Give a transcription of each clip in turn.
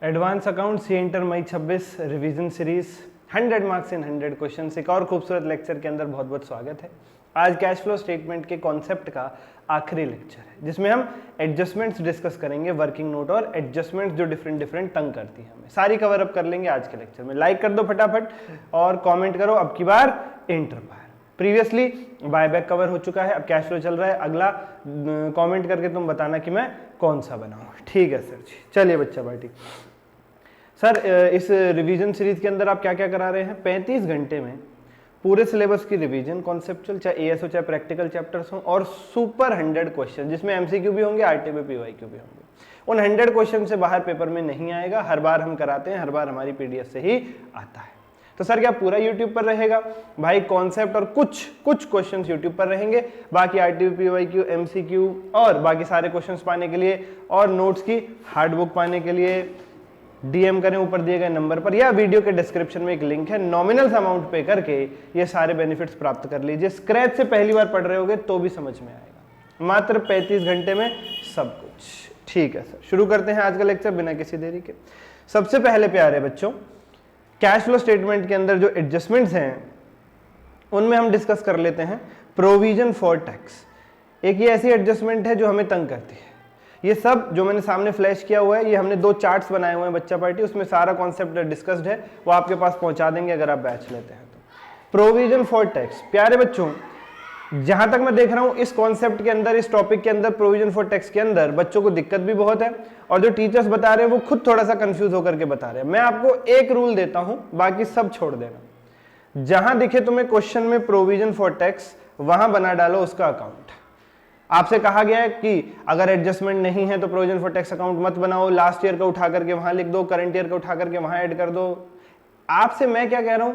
Advance account C inter May 26 revision series 100 marks in 100 question. एक और खूबसूरत lecture के अंदर बहुत बहुत स्वागत है। आज कैश फ्लो स्टेटमेंट के कॉन्सेप्ट का आखिरी लेक्चर है जिसमें हम एडजस्टमेंट्स डिस्कस करेंगे, वर्किंग नोट और एडजस्टमेंट्स जो डिफरेंट तंग करती है हमें, सारी कवर अप कर लेंगे आज के लेक्चर में। लाइक कर दो फटाफट और कॉमेंट करो अब की बार इंटर पार। प्रीवियसली बायबैक कवर हो चुका है, अब कैश फ्लो चल रहा है। अगला कमेंट करके तुम बताना कि मैं कौन सा बनाऊं। ठीक है सर जी, चलिए बच्चा पार्टी। सर इस रिवीजन सीरीज के अंदर आप क्या क्या करा रहे हैं? 35 घंटे में पूरे सिलेबस की रिवीजन, कॉन्सेप्चुअल चाहे एएस हो चाहे प्रैक्टिकल चैप्टर्स हो, और सुपर 100 क्वेश्चन जिसमें एमसीक्यू भी होंगे, आरटीबी पीवाईक्यू भी होंगे। उन 100 क्वेश्चन से बाहर पेपर में नहीं आएगा, हर बार हम कराते हैं, हर बार हमारी पीडीएफ से ही आता है। तो सर क्या पूरा यूट्यूब पर रहेगा? भाई कॉन्सेप्ट और कुछ क्वेश्चंस यूट्यूब पर रहेंगे, बाकी आरटीबी पीवाईक्यू, एमसीक्यू और बाकी सारे क्वेश्चंस पाने के लिए और नोट्स की हार्ड बुक पाने के लिए डीएम करें ऊपर दिए गए नंबर पर, या वीडियो के डिस्क्रिप्शन में एक लिंक है, नॉमिनल अमाउंट पे करके ये सारे बेनिफिट्स प्राप्त कर लीजिए। स्क्रैच से पहली बार पढ़ रहे होगे तो भी समझ में आएगा, मात्र 35 घंटे में सब कुछ। ठीक है सर, शुरू करते हैं आज का लेक्चर बिना किसी देरी के। सबसे पहले प्यारे बच्चों, कैश फ्लो स्टेटमेंट के अंदर जो एडजस्टमेंट्स हैं उनमें हम डिस्कस कर लेते हैं प्रोविजन फॉर टैक्स। एक ये ऐसी एडजस्टमेंट है जो हमें तंग करती है। ये सब जो मैंने सामने फ्लैश किया हुआ है, ये हमने 2 चार्ट्स बनाए हुए हैं बच्चा पार्टी, उसमें सारा कॉन्सेप्ट डिस्कस्ड है, वो आपके पास पहुंचा देंगे अगर आप बैच लेते हैं तो। प्रोविजन फॉर टैक्स, प्यारे बच्चों जहां तक मैं देख रहा हूं इस कॉन्सेप्ट के अंदर, इस टॉपिक के अंदर, प्रोविजन फॉर टैक्स के अंदर बच्चों को दिक्कत भी बहुत है, और जो टीचर्स बता रहे हैं वो खुद थोड़ा सा कंफ्यूज होकर के बता रहे हैं। मैं आपको एक रूल देता हूं, बाकी सब छोड़ देना। जहां दिखे तुम्हें क्वेश्चन में प्रोविजन फॉर टैक्स, वहां बना डालो उसका अकाउंट। आपसे कहा गया है कि अगर एडजस्टमेंट नहीं है तो प्रोविजन फॉर टैक्स अकाउंट मत बनाओ, लास्ट ईयर का उठा करके वहां लिख दो, करंट ईयर का उठा करके वहां ऐड कर दो। आपसे मैं क्या कह रहा हूं,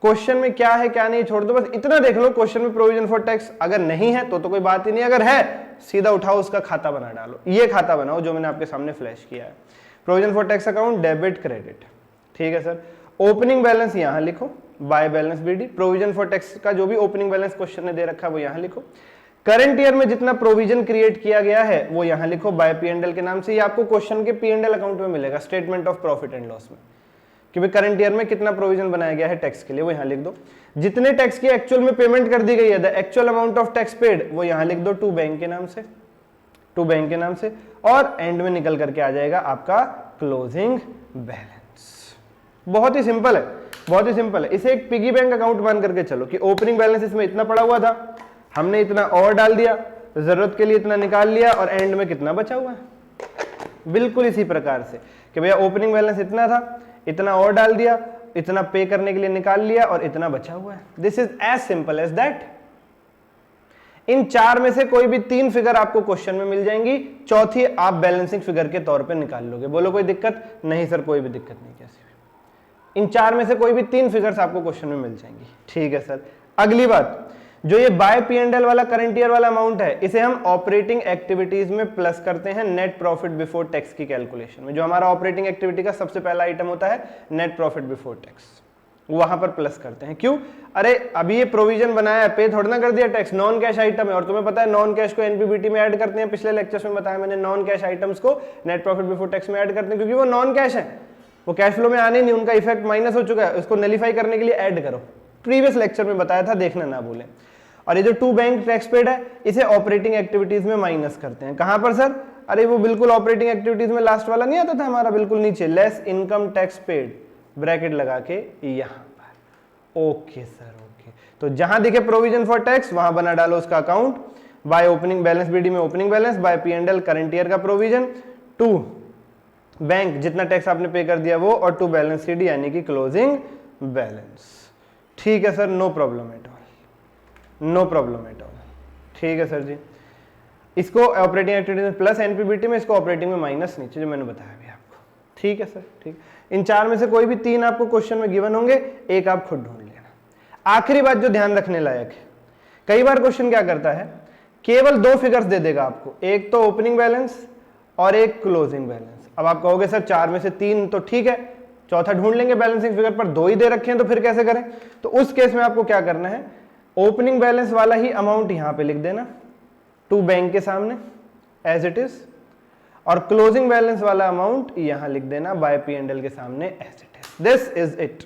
क्वेश्चन में क्या है क्या नहीं छोड़ दो, बस इतना देख लो क्वेश्चन में प्रोविजन फॉर टैक्स अगर नहीं है तो कोई बात ही नहीं, अगर है सीधा उठाओ उसका खाता बना डालो। ये खाता बनाओ जो मैंने आपके सामने फ्लैश किया है, provision for tax account debit credit. ठीक है सर, ओपनिंग बैलेंस यहां लिखो, by balance BD. Provision for tax का जो भी ओपनिंग बैलेंस क्वेश्चन ने दे रखा है वो यहां लिखो। करंट ईयर में जितना प्रोविजन क्रिएट किया गया है वो यहां लिखो बाय पी&एल के नाम से। ये आपको क्वेश्चन के पी&एल अकाउंट में मिलेगा, statement of profit and loss में, कि भाई करंट ईयर में कितना प्रोविजन बनाया गया है टैक्स के लिए, वो यहां लिख दो। जितने टैक्स की एक्चुअल में पेमेंट कर दी गई है, the actual amount of tax paid, वो यहां लिख दो टू बैंक के नाम से, टू बैंक के नाम से। और एंड में निकल करके आ जाएगा आपका क्लोजिंग बैलेंस। बहुत ही सिंपल है, बहुत ही सिंपल है। इसे एक पिगी बैंक अकाउंट मान करके चलो कि ओपनिंग बैलेंस इसमें इतना पड़ा हुआ था, हमने इतना और डाल दिया, जरूरत के लिए इतना निकाल लिया, और एंड में कितना बचा हुआ है। बिल्कुल इसी प्रकार से कि भैया ओपनिंग बैलेंस इतना था, इतना और डाल दिया, इतना पे करने के लिए निकाल लिया, और इतना बचा हुआ है। This is as simple as that. इन 4 में से कोई भी 3 फिगर आपको क्वेश्चन में मिल जाएंगी, चौथी आप बैलेंसिंग फिगर के तौर पे निकाल लोगे। बोलो कोई दिक्कत नहीं? सर कोई भी दिक्कत नहीं। कैसे? इन 4 में से कोई भी 3 फिगर्स आपको क्वेश्चन में मिल जाएंगी। ठीक है सर, अगली बात, जो ये बाय पी&एल वाला करंट ईयर वाला अमाउंट है, इसे हम ऑपरेटिंग एक्टिविटीज में प्लस करते हैं नेट प्रॉफिट बिफोर टैक्स की कैलकुलेशन में। जो हमारा ऑपरेटिंग एक्टिविटी का सबसे पहला आइटम होता है नेट प्रॉफिट बिफोर टैक्स, वहां पर प्लस करते हैं। क्यों? अरे अभी ये प्रोविजन बनाया है, पे थोड़ा ना कर दिया टैक्स, नॉन कैश आइटम है, और तुम्हें पता है नॉन कैश को एनपीबीटी में ऐड करते हैं। पिछले लेक्चर्स में बताया मैंने, नॉन कैश आइटम्स को नेट प्रॉफिट बिफोर टैक्स में ऐड करते हैं क्योंकि वो नॉन कैश है, वो कैश फ्लो में आने नहीं, उनका इफेक्ट माइनस हो चुका है, उसको नलीफाई करने के लिए ऐड करो। प्रीवियस लेक्चर में बताया था, देखना ना भूलें। और ये जो टू बैंक टैक्स पेड है, इसे ऑपरेटिंग एक्टिविटीज में माइनस करते हैं। कहां पर सर? अरे वो बिल्कुल ऑपरेटिंग एक्टिविटीज में लास्ट वाला नहीं आता था हमारा, बिल्कुल नीचे, less income tax paid, bracket लगा के यहां पर। Okay sir, okay. तो जहां दिखे प्रोविजन फॉर टैक्स वहां बना डालो उसका account. By opening balance BD में opening balance, by P and L current year का प्रोविजन, टू बैंक जितना टैक्स आपने पे कर दिया वो, और टू बैलेंस सीडी यानी कि क्लोजिंग बैलेंस। ठीक है sir, no problem at all, no problem at all. ठीक है सर जी, इसको ऑपरेटिंग एक्टिविटी में प्लस, एनपीबीटी में इसको ऑपरेटिंग में माइनस, नीचे जो मैंने बताया भी आपको। ठीक है सर, ठीक। इन 4 में से कोई भी 3 आपको क्वेश्चन में गिवन होंगे, एक आप खुद ढूंढ लेना। आखिरी बात जो ध्यान रखने लायक है, कई बार क्वेश्चन क्या करता है, केवल 2 फिगर्स दे देगा आपको, एक तो ओपनिंग बैलेंस और एक क्लोजिंग बैलेंस। अब आप कहोगे सर 4 में से 3 तो ठीक है, चौथा ढूंढ लेंगे बैलेंसिंग फिगर पर, 2 ही दे रखे हैं तो फिर कैसे करें? तो उस केस में आपको क्या करना है, ओपनिंग बैलेंस वाला ही अमाउंट यहां पे लिख देना टू बैंक के सामने एज इट इज, और क्लोजिंग बैलेंस वाला अमाउंट यहां लिख देना बाय पी एंड एल के सामने as it is. This is it,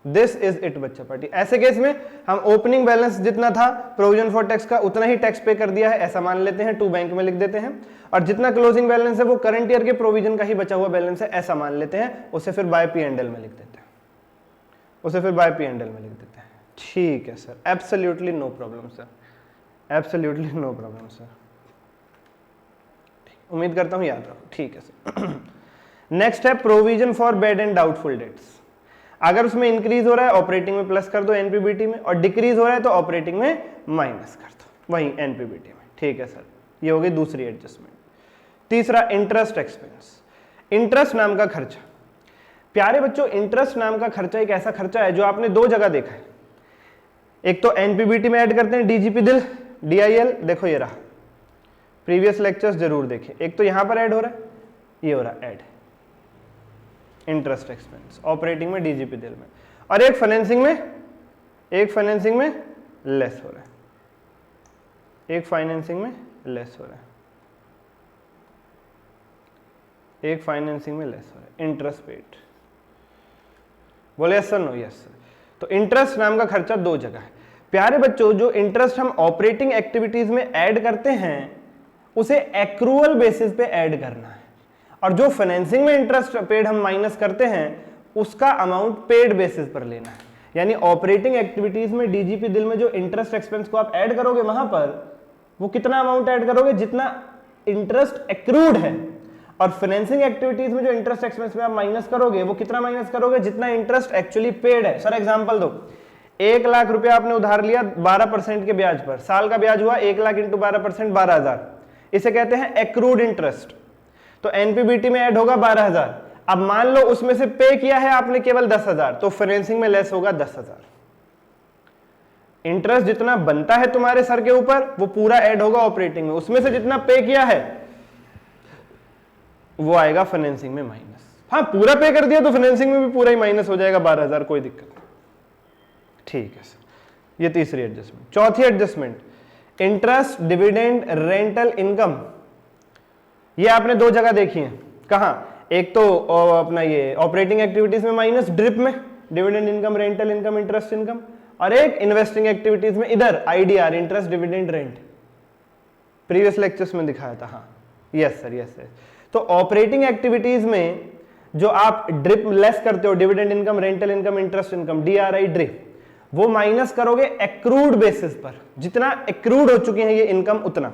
this is it बच्चा पार्टी। ऐसे केस में हम ओपनिंग बैलेंस जितना था प्रोविजन फॉर टैक्स का उतना ही टैक्स पे कर दिया है ऐसा मान लेते हैं, टू बैंक में लिख देते हैं, और जितना क्लोजिंग बैलेंस है वो करंट ईयर के प्रोविजन का ही बचा हुआ बैलेंस है ऐसा मान लेते हैं, उसे फिर बाय पी एंड एल में लिख देते हैं, उसे फिर बाय पी एंड एल में लिख देते हैं। ठीक है sir, absolutely no problem sir, absolutely no problem sir, उम्मीद करता हूं याद रखो। ठीक है सर। नेक्स्ट है provision for bad and doubtful debts. अगर उसमें इंक्रीज हो रहा है ऑपरेटिंग में प्लस कर दो एनपीबीटी में, और डिक्रीज हो रहा है तो ऑपरेटिंग में माइनस कर दो वहीं एनपीबीटी में। ठीक है सर, ये हो गई दूसरी एडजस्टमेंट। तीसरा इंटरेस्ट एक्सपेंस, इंटरेस्ट नाम का खर्चा। प्यारे बच्चों, इंटरेस्ट नाम का खर्चा एक ऐसा खर्चा है जो आपने दो जगह देखा है। एक तो एनपीबीटी में ऐड करते हैं डीजीपी दिल डीआईएल, देखो ये रहा, प्रीवियस लेक्चर्स जरूर देखें। एक तो यहां पर ऐड हो रहा है, ये हो रहा ऐड इंटरेस्ट एक्सपेंस ऑपरेटिंग में डीजीपी दिल में, और एक फाइनेंसिंग में लेस हो रहा है, एक फाइनेंसिंग में लेस हो रहा है, एक फाइनेंसिंग में लेस हो रहा है। इंटरेस्ट पेड, बोले yes sir no? Yes sir. तो इंटरेस्ट नाम का खर्चा दो जगह है। प्यारे बच्चों, जो इंटरेस्ट हम ऑपरेटिंग एक्टिविटीज में ऐड करते हैं उसे एक्रूअल बेसिस पे ऐड करना है, और जो फाइनेंसिंग में इंटरेस्ट पेड हम माइनस करते हैं उसका अमाउंट पेड बेसिस पर लेना है। यानी ऑपरेटिंग एक्टिविटीज में डीजीपी दिल में जो इंटरेस्ट एक्सपेंस को आप ऐड करोगे वहां पर वो कितना अमाउंट ऐड करोगे जितना इंटरेस्ट एक्रूड है, और फाइनेंसिंग एक्टिविटीज में जो इंटरेस्ट एक्सपेंस में आप माइनस करोगे वो कितना माइनस करोगे जितना इंटरेस्ट एक्चुअली पेड है। सर एग्जांपल दो, 1 लाख रुपया आपने उधार लिया 12% के ब्याज पर, साल का ब्याज हुआ 1 लाख इंटू 12% 12,000, इसे कहते हैं एक्रूड इंटरेस्ट। तो एनपीबीटी में ऐड होगा 12,000। अब मान लो उसमें से पे किया है आपने केवल 10,000, तो फाइनेंसिंग में लेस होगा 10,000। इंटरेस्ट जितना बनता है तुम्हारे सर के ऊपर वो पूरा ऐड होगा ऑपरेटिंग में, उसमें से जितना पे किया है वो आएगा फाइनेंसिंग में माइनस। हाँ, पूरा पे कर दिया तो फाइनेंसिंग में भी पूरा ही माइनस हो जाएगा 12,000, कोई दिक्कत नहीं। ठीक है सर, ये तीसरी एडजस्टमेंट। चौथी adjustment, interest dividend rental income. ये आपने दो जगह देखी है। कहां? एक तो अपना ये ऑपरेटिंग एक्टिविटीज में माइनस ड्रिप में dividend income, rental income, interest income, और एक इन्वेस्टिंग एक्टिविटीज में इधर IDR, interest dividend rent, previous lectures में दिखाया था। हाँ यस सर, यस सर। तो ऑपरेटिंग एक्टिविटीज में जो आप ड्रिप लेस करते हो, dividend income, rental income, interest income, DRI drip, वो माइनस करोगे एक्रूड बेसिस पर, जितना एक्रूड हो चुकी है ये इनकम उतना।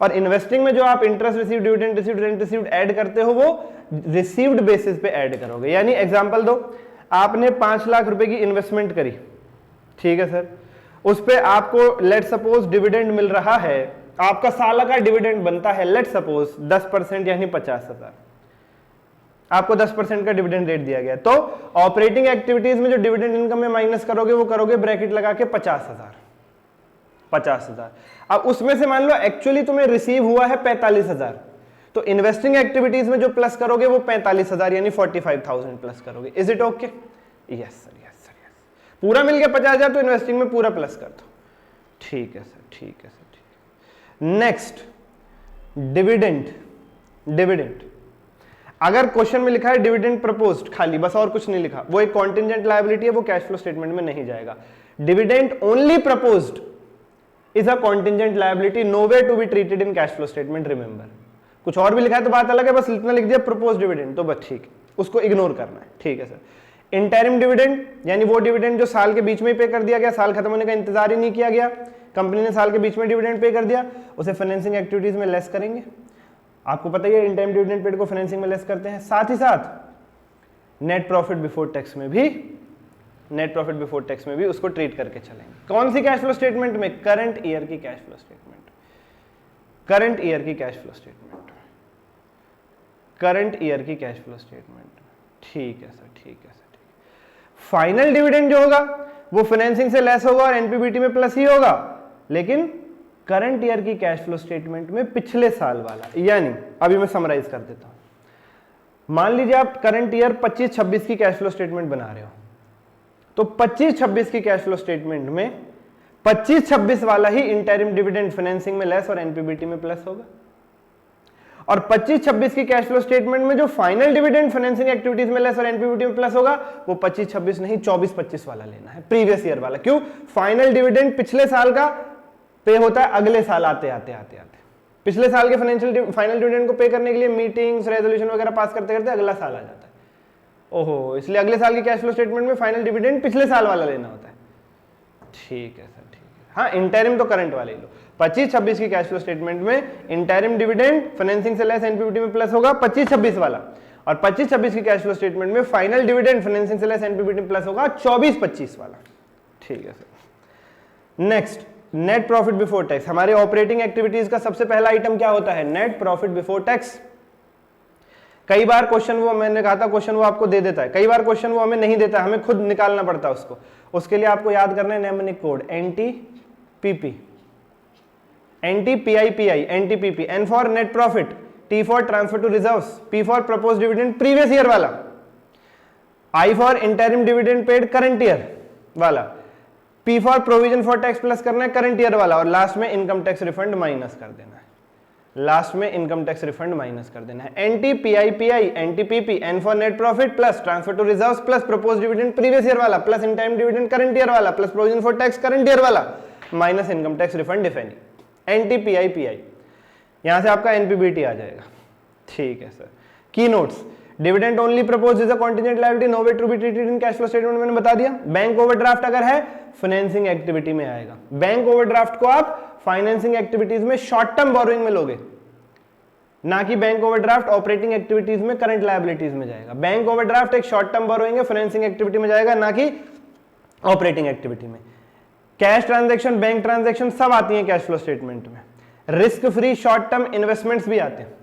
और इन्वेस्टिंग में जो आप interest received, dividend received, rent received add करते हो वो रिसीव्ड बेसिस पे ऐड करोगे। यानी एग्जांपल दो, आपने 5 लाख रुपए की इन्वेस्टमेंट करी, ठीक है सर, उस पे आपको लेट सपोज डिविडेंड मिल रहा है, आपका साल का डिविडेंड बनता है लेट सपोज 10% यानी 50,000, आपको 10% का डिविडेंड रेट दिया गया। तो ऑपरेटिंग एक्टिविटीज में जो डिविडेंड इनकम में माइनस करोगे वो करोगे ब्रैकेट लगा के 50,000। अब उसमें से मान लो एक्चुअली तुम्हें रिसीव हुआ है 45,000, तो इन्वेस्टिंग एक्टिविटीज में जो प्लस करोगे वो 45,000 यानी 45,000 प्लस करोगे। Is it okay? Yes sir, yes sir, yes. पूरा मिल गया 50,000 तो इन्वेस्टिंग में पूरा प्लस कर दो। ठीक है सर, ठीक है सर, ठीक है। Next, dividend. डिविडेंड अगर क्वेश्चन में लिखा है डिविडेंड प्रपोज्ड खाली, बस और कुछ नहीं लिखा, वो एक कॉन्टिंजेंट लायबिलिटी है, वो कैश फ्लो स्टेटमेंट में नहीं जाएगा। Dividend only proposed is a contingent liability, nowhere to be treated in cash flow statement, remember। कुछ और भी लिखा है तो बात अलग है, बस इतना लिख दिया proposed dividend तो बस ठीक है, उसको इग्नोर करना है। ठीक है सर। इंटरिम डिविडेंड यानी वो डिविडेंड जो साल के बीच में ही पे कर दिया गया, साल खत्म होने का इंतजार ही नहीं किया गया, कंपनी ने साल के बीच में डिविडेंड पे कर दिया, उसे फाइनेंसिंग एक्टिविटीज में लेस करेंगे। आपको पता ही है इंटरिम डिविडेंड पेड को फाइनेंसिंग में लेस करते हैं। साथ ही साथ नेट प्रॉफिट बिफोर टैक्स में भी, नेट प्रॉफिट बिफोर टैक्स में भी उसको ट्रीट करके चलेंगे। कौन सी कैश फ्लो स्टेटमेंट में? करंट ईयर की cash flow statement, current year की cash flow statement, current year की कैश फ्लो स्टेटमेंट। ठीक है सर, ठीक है सर, ठीक। फाइनल डिविडेंड जो होगा वो फाइनेंसिंग से लेस होगा और एनपीबीटी में प्लस ही होगा, लेकिन करंट ईयर की कैश फ्लो स्टेटमेंट में पिछले साल वाला, यानी अभी मैं समराइज कर देता हूं। मान लीजिए आप करंट ईयर 25-26 की कैश फ्लो स्टेटमेंट बना रहे हो, तो 25-26 की कैश फ्लो स्टेटमेंट में 25-26 वाला ही इंटरिम डिविडेंड फाइनेंसिंग में लेस और एनपीबीटी में प्लस होगा। और 25-26 की कैश फ्लो स्टेटमेंट में जो फाइनल डिविडेंड फाइनेंसिंग एक्टिविटीज में लेस और एनपीबीटी में प्लस होगा वो 25-26 नहीं 24-25 वाला लेना है, प्रीवियस ईयर वाला। क्यों? फाइनल डिविडेंड पिछले साल का पे होता है अगले साल आते आते आते आते। पिछले साल के फाइनेंशियल फाइनल डिविडेंड को पे करने के लिए मीटिंग्स रेजोल्यूशन वगैरह पास करते करते अगला साल आ जाता है। ओहो, इसलिए अगले साल की कैश फ्लो स्टेटमेंट में फाइनल डिविडेंड पिछले साल वाला लेना होता है। ठीक है सर, ठीक है। हाँ, इंटरिम तो करंट वाले लो। 25-26 की कैश फ्लो स्टेटमेंट में इंटरिम डिविडेंड फाइनेंसिंग से लेस एनपीबीटी में प्लस होगा 25-26 वाला, और 25-26 की कैश फ्लो स्टेटमेंट में फाइनल डिविडेंड फाइनेंसिंग से लेस एनपीबीटी में प्लस होगा 24-25 वाला। ठीक है sir. Next, net profit before tax. हमारे ऑपरेटिंग एक्टिविटीज का सबसे पहला आइटम क्या होता है? Net profit before tax. कई बार क्वेश्चन वो, मैंने कहा था क्वेश्चन वो आपको दे देता है, कई बार क्वेश्चन वो हमें नहीं देता, हमें खुद निकालना पड़ता है उसको। उसके लिए आपको याद करना है mnemonic code NTPP, NTPIPI, NTPP, N for net profit, T for transfer to reserves, P for propose dividend previous year वाला, I for interim dividend paid current year वाला, P for provision for tax plus करना है current year वाला, और last में income tax refund minus कर देना है। लास्ट में इनकम टैक्स रिफंड माइनस कर देना है। NTPIPI, NTPP, N for net profit plus transfer to reserves plus propose dividend previous year वाला plus interim dividend current year वाला plus provision for tax current year वाला minus income tax refund if any. NTPIPI, यहां से आपका NPBT आ जाएगा। ठीक है sir. Key notes, dividend only propose is a contingent liability, no way to be treated in cash flow statement, मैंने बता दिया। बैंक ओवरड्राफ्ट अगर है फाइनेंसिंग एक्टिविटी में आएगा। बैंक ओवरड्राफ्ट को आप फाइनेंसिंग एक्टिविटीज में शॉर्ट टर्म बोरोइंग में लोगे, ना कि बैंक ओवरड्राफ्ट ऑपरेटिंग एक्टिविटीज में करंट लायबिलिटीज में जाएगा। बैंक ओवरड्राफ्ट एक शॉर्ट टर्म बोरोइंग है, फाइनेंसिंग एक्टिविटी में जाएगा, ना कि ऑपरेटिंग एक्टिविटी में। कैश ट्रांजैक्शन, बैंक ट्रांजैक्शन सब आती हैं कैश फ्लो स्टेटमेंट में। Risk free short term investments भी आते हैं।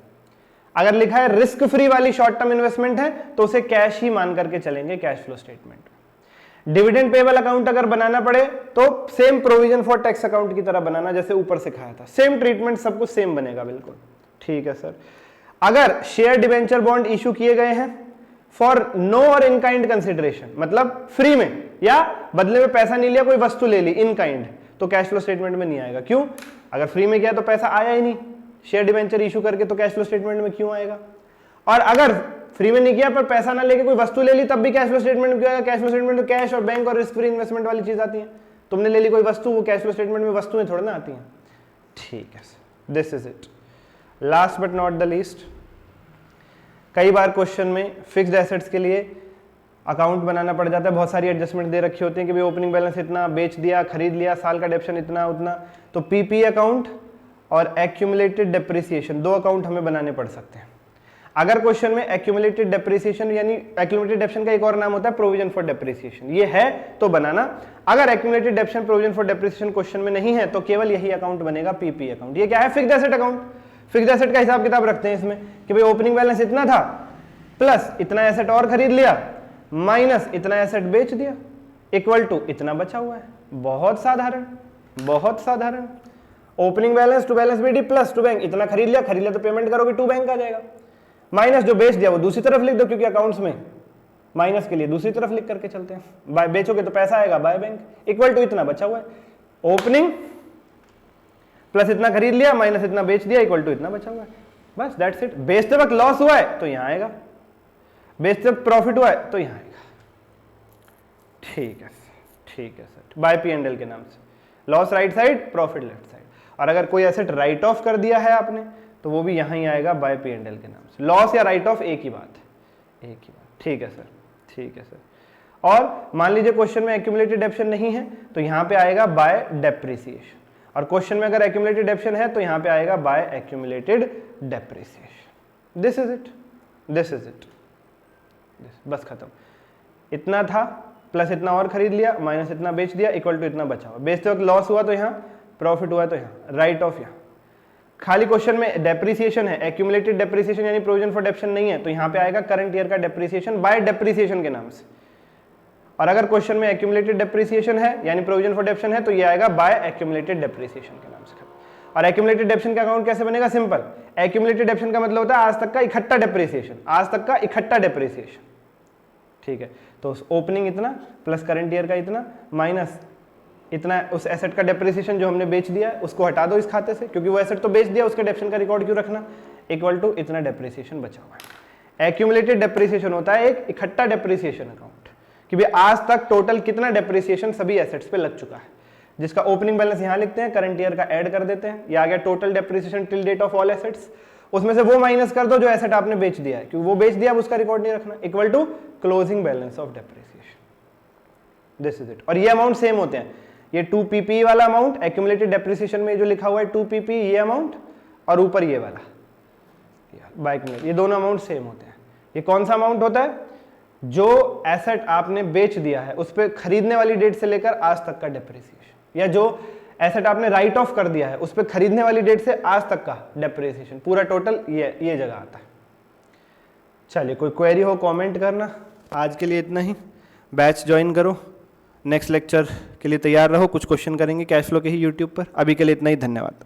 अगर लिखा है रिस्क फ्री वाली शॉर्ट टर्म इन्वेस्टमेंट है तो उसे कैश ही मान करके चलेंगे कैश फ्लो स्टेटमेंट में। डिविडेंड पेबल अकाउंट अगर बनाना पड़े तो same provision for tax account की तरह बनाना, जैसे ऊपर सिखाया था, सेम ट्रीटमेंट, सब कुछ सेम बनेगा बिल्कुल। ठीक है सर। अगर शेयर डिवेंचर बॉन्ड इशू किए गए हैं फॉर नो और इन काइंड कंसिडरेशन, मतलब फ्री में या बदले में पैसा नहीं लिया, कोई वस्तु ले ली इन काइंड, तो कैश फ्लो स्टेटमेंट में नहीं आएगा। क्यों? अगर फ्री में किया तो पैसा आया ही नहीं, शेयर डिवेंचर इशू करके तो कैश फ्लो स्टेटमेंट में क्यों आएगा? और अगर फ्री में नहीं किया पर पैसा ना लेके कोई वस्तु ले ली तब भी कैश फ्लो स्टेटमेंट में क्यों आएगा? कैश फ्लो स्टेटमेंट में कैश और बैंक और रिस्क फ्री इन्वेस्टमेंट वाली चीज आती है। तुमने ले ली कोई वस्तु, वो कैश फ्लो स्टेटमेंट में वस्तुएं थोड़ा ना आती हैं। ठीक है sir, this is it. Last but not the least, कई बार क्वेश्चन में फिक्स्ड एसेट्स के लिए अकाउंट बनाना पड़ जाता है, बहुत सारी एडजस्टमेंट दे रखी होती हैं कि भाई ओपनिंग बैलेंस इतना, बेच दिया, खरीद लिया, साल का डेप्शन इतना उतना, तो पीपी अकाउंट और एक्यूमुलेटेड डेप्रिसिएशन दो अकाउंट हमें बनाने पड़ सकते हैं। अगर क्वेश्चन में एक्यूमुलेटेड डेप्रिसिएशन, यानी एक्यूमुलेटेड डेप्शन का एक और नाम होता है प्रोविजन फॉर डेप्रिसिएशन, ये है तो बनाना। अगर accumulated डेप्शन provision for depreciation question में नहीं है तो केवल यही अकाउंट बनेगा, पीपी अकाउंट। ये क्या है? Fixed asset account. Fixed asset का हिसाब किताब रखते हैं इसमें कि भाई ओपनिंग बैलेंस इतना था प्लस इतना एसेट और खरीद लिया माइनस इतना एसेट बेच दिया इक्वल टू इतना बचा हुआ है। बहुत साधारण, बहुत साधारण। Opening balance to balance BD plus to bank, इतना खरीद लिया तो पेमेंट करोगे टू बैंक आ जाएगा, माइनस जो बेच दिया वो दूसरी तरफ लिख दो, क्योंकि अकाउंट्स में माइनस के लिए दूसरी तरफ लिख करके चलते हैं। बाय बेचोगे तो पैसा आएगा बाय बैंक, इक्वल टू इतना बचा हुआ है। ओपनिंग प्लस इतना खरीद लिया माइनस इतना बेच दिया इक्वल टू इतना बचा हुआ है। बस दैट्स इट। बेचते वक्त लॉस हुआ है तो यहां आएगा, बेचते वक्त प्रॉफिट हुआ है तो यहां आएगा। ठीक है, ठीक है sir. Bye P and L के नाम से loss right side, profit left side. और अगर कोई एसेट राइट ऑफ कर दिया है आपने तो वो भी यहां ही आएगा बाय पी एंड एल के नाम से। लॉस या राइट ऑफ एक ही बात है, एक ही बात। ठीक है सर, ठीक है सर। और मान लीजिए क्वेश्चन में एक्यूमुलेटेड डेप्शन नहीं है तो यहां पे आएगा बाय डेप्रिसिएशन, और क्वेश्चन में अगर एक्यूमुलेटेड डेप्शन है तो यहां पे आएगा by accumulated depreciation. This is it, this is it, बस खत्म। इतना था प्लस इतना और खरीद लिया माइनस इतना बेच दिया इक्वल टू इतना बचा हुआ। बेचते वक्त लॉस हुआ तो यहाँ, प्रॉफिट हुआ तो यहाँ, राइट ऑफ यहाँ। खाली क्वेश्चन में डेप्रिसिएशन है, एक्यूमुलेटेड डेप्रिसिएशन यानी प्रोविजन फॉर डेप्शन नहीं है तो यहाँ पे आएगा करंट ईयर का डेप्रिसिएशन बाय डेप्रिसिएशन के नाम से। और अगर क्वेश्चन में एक्यूमुलेटेड डेप्रिसिएशन है यानी प्रोविजन फॉर डेप्शन है तो ये आएगा बाय एक्यूमुलेटेड डेप्रिसिएशन के नाम से। और एक्यूमुलेटेड डेप्शन का अकाउंट कैसे बनेगा? सिंपल। एक्यूमुलेटेड डेप्शन का मतलब होता है आज तक का इकट्ठा डेप्रिसिएशन, आज तक का इकट्ठा डेप्रिसिएशन। ठीक है, तो ओपनिंग इतना प्लस करंट ईयर का इतना माइनस इतना उस एसेट का डेप्रिसिएशन जो हमने बेच दिया है उसको हटा दो इस खाते से, क्योंकि वो एसेट तो बेच दिया, उसके डेप्शन का रिकॉर्ड क्यों रखना। इक्वल टू इतना डेप्रिसिएशन बचा हुआ है। एक्यूमुलेटेड डेप्रिसिएशन होता है एक इकट्ठा डेप्रिसिएशन अकाउंट कि भाई आज तक टोटल कितना डेप्रिसिएशन सभी एसेट्स पे लग चुका है, जिसका ओपनिंग बैलेंस यहाँ लिखते हैं, करंट ईयर का ऐड कर देते हैं, ये आ गया total depreciation till date of all assets, उसमें से वो माइनस कर दो जो एसेट आपने बेच दिया है, क्योंकि वो बेच दिया अब उसका रिकॉर्ड नहीं रखना, equal to closing balance of depreciation, this is it. और ये अमाउंट सेम होते हैं, ये 2 PP वाला अमाउंट एक्यूमुलेटेड डेप्रिसिएशन में जो लिखा हुआ है 2 PP ये अमाउंट, और ऊपर ये वाला बाइक में, ये दोनों अमाउंट सेम होते हैं। ये कौन सा अमाउंट होता है? जो एसेट आपने बेच दिया है उस पर खरीदने वाली डेट से लेकर आज तक का डेप्रिसिएशन, या जो एसेट आपने राइट ऑफ कर दिया है उस पर खरीदने वाली डेट से आज तक का डेप्रिसिएशन, पूरा टोटल ये जगह आता है। चलिए, कोई क्वेरी हो कमेंट करना। आज के लिए इतना ही, बैच ज्वाइन करो, नेक्स्ट लेक्चर के लिए तैयार रहो, कुछ क्वेश्चन करेंगे कैश फ्लो के ही यूट्यूब पर। अभी के लिए इतना ही, धन्यवाद।